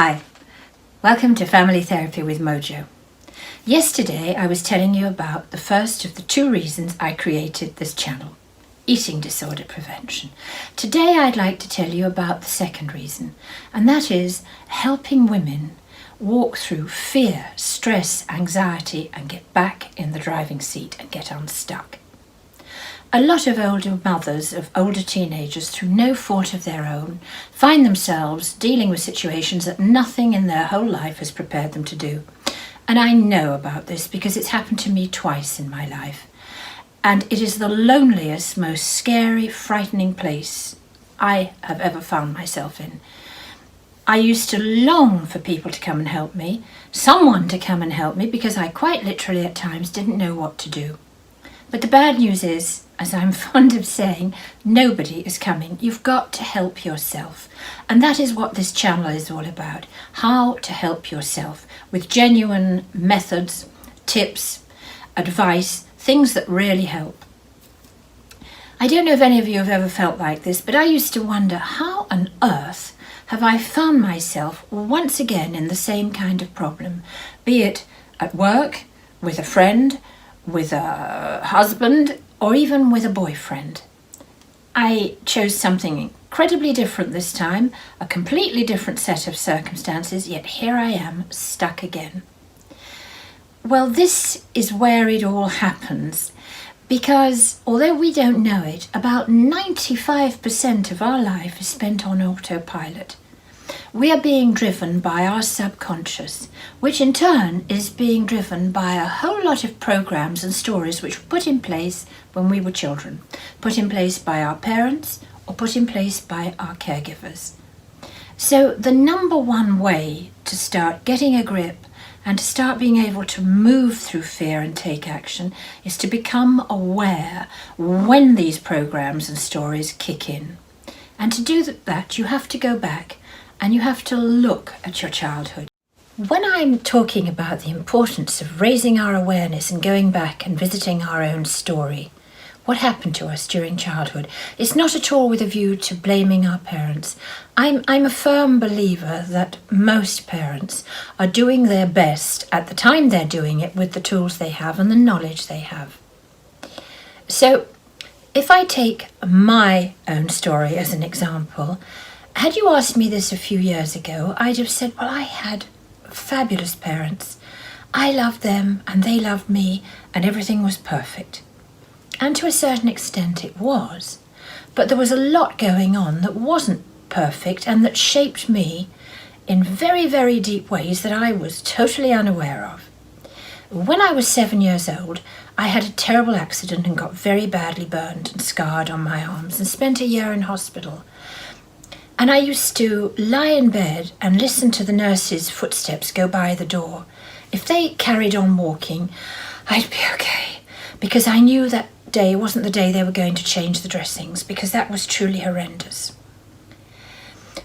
Hi, welcome to Family Therapy with Mojo. Yesterday I was telling you about the first of the two reasons I created this channel, eating disorder prevention. Today I'd like to tell you about the second reason, and that is helping women walk through fear, stress, anxiety and get back in the driving seat and get unstuck. A lot of older mothers of older teenagers, through no fault of their own, find themselves dealing with situations that nothing in their whole life has prepared them to do. And I know about this because it's happened to me twice in my life. And it is the loneliest, most scary, frightening place I have ever found myself in. I used to long for people to come and help me, someone to come and help me, because I quite literally at times didn't know what to do. But the bad news is, as I'm fond of saying, nobody is coming. You've got to help yourself. And that is what this channel is all about. How to help yourself with genuine methods, tips, advice, things that really help. I don't know if any of you have ever felt like this, but I used to wonder, how on earth have I found myself once again in the same kind of problem, be it at work, with a friend, with a husband, or even with a boyfriend. I chose something incredibly different this time, a completely different set of circumstances, yet here I am, stuck again. Well, this is where it all happens, because although we don't know it, about 95% of our life is spent on autopilot. We are being driven by our subconscious, which in turn is being driven by a whole lot of programs and stories which were put in place when we were children, put in place by our parents or put in place by our caregivers. So the number one way to start getting a grip and to start being able to move through fear and take action is to become aware when these programs and stories kick in. And to do that, you have to go back and you have to look at your childhood. When I'm talking about the importance of raising our awareness and going back and visiting our own story, what happened to us during childhood, it's not at all with a view to blaming our parents. I'm a firm believer that most parents are doing their best at the time they're doing it with the tools they have and the knowledge they have. So if I take my own story as an example, had you asked me this a few years ago, I'd have said, well, I had fabulous parents. I loved them and they loved me and everything was perfect. And to a certain extent it was. But there was a lot going on that wasn't perfect and that shaped me in very, very deep ways that I was totally unaware of. When I was 7 years old, I had a terrible accident and got very badly burned and scarred on my arms and spent a year in hospital. And I used to lie in bed and listen to the nurses' footsteps go by the door. If they carried on walking, I'd be okay, because I knew that day wasn't the day they were going to change the dressings, because that was truly horrendous.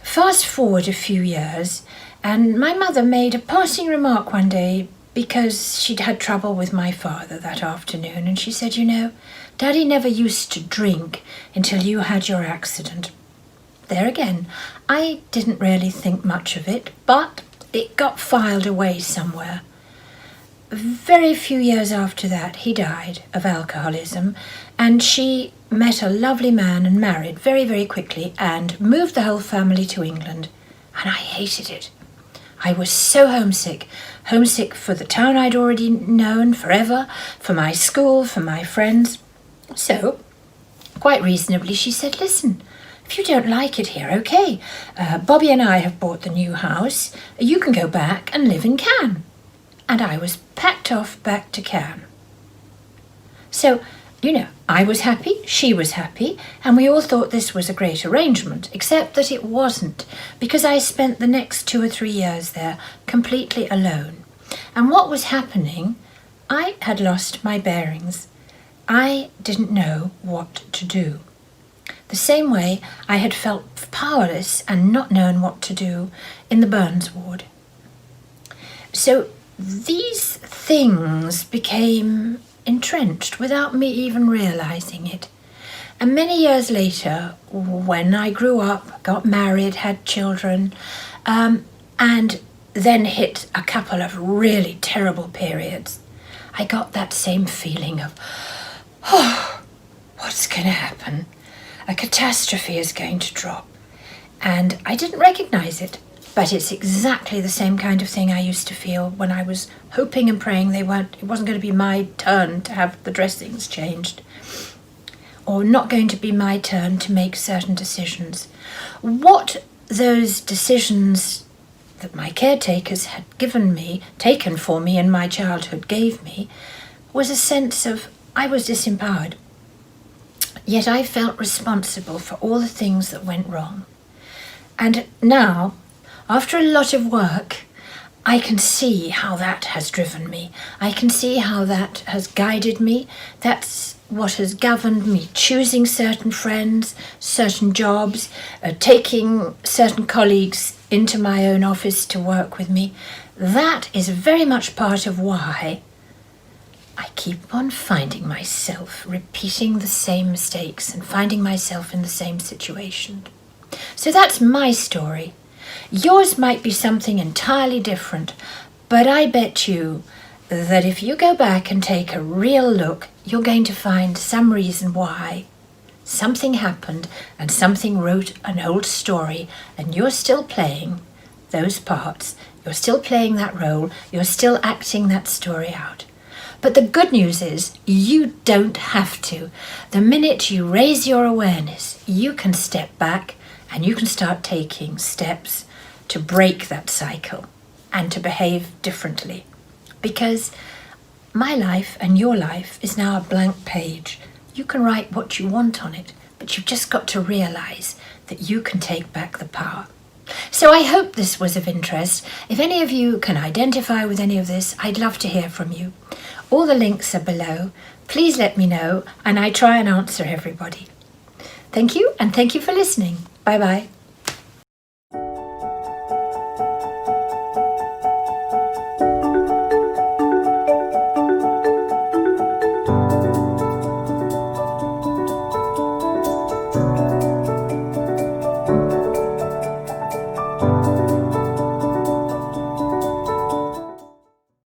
Fast forward a few years, and my mother made a passing remark one day because she'd had trouble with my father that afternoon, and she said, you know, Daddy never used to drink until you had your accident. There again, I didn't really think much of it, but it got filed away somewhere. Very few years after that, he died of alcoholism, and she met a lovely man and married very, very quickly and moved the whole family to England. And I hated it. I was so homesick for the town I'd already known forever, for my school, for my friends. So, quite reasonably, she said, listen, if you don't like it here, okay. Bobby and I have bought the new house. You can go back and live in Cannes. And I was packed off back to Cannes. So, you know, I was happy, she was happy, and we all thought this was a great arrangement, except that it wasn't, because I spent the next 2 or 3 years there completely alone. And what was happening, I had lost my bearings. I didn't know what to do. The same way I had felt powerless and not known what to do in the Burns ward. So these things became entrenched without me even realizing it. And many years later, when I grew up, got married, had children, and then hit a couple of really terrible periods, I got that same feeling of, oh, what's going to happen? A catastrophe is going to drop. And I didn't recognize it, but it's exactly the same kind of thing I used to feel when I was hoping and praying it wasn't going to be my turn to have the dressings changed, or not going to be my turn to make certain decisions. What those decisions that my caretakers had taken for me in my childhood gave me, was a sense of I was disempowered. Yet I felt responsible for all the things that went wrong. And now, after a lot of work, I can see how that has driven me. I can see how that has guided me. That's what has governed me, choosing certain friends, certain jobs, taking certain colleagues into my own office to work with me. That is very much part of why I keep on finding myself repeating the same mistakes and finding myself in the same situation. So that's my story. Yours might be something entirely different, but I bet you that if you go back and take a real look, you're going to find some reason why something happened and something wrote an old story, and you're still playing those parts, you're still playing that role, you're still acting that story out. But the good news is you don't have to. The minute you raise your awareness, you can step back and you can start taking steps to break that cycle and to behave differently. Because my life and your life is now a blank page. You can write what you want on it, but you've just got to realize that you can take back the power. So I hope this was of interest. If any of you can identify with any of this, I'd love to hear from you. All the links are below. Please let me know, and I try and answer everybody. Thank you, and thank you for listening. Bye-bye.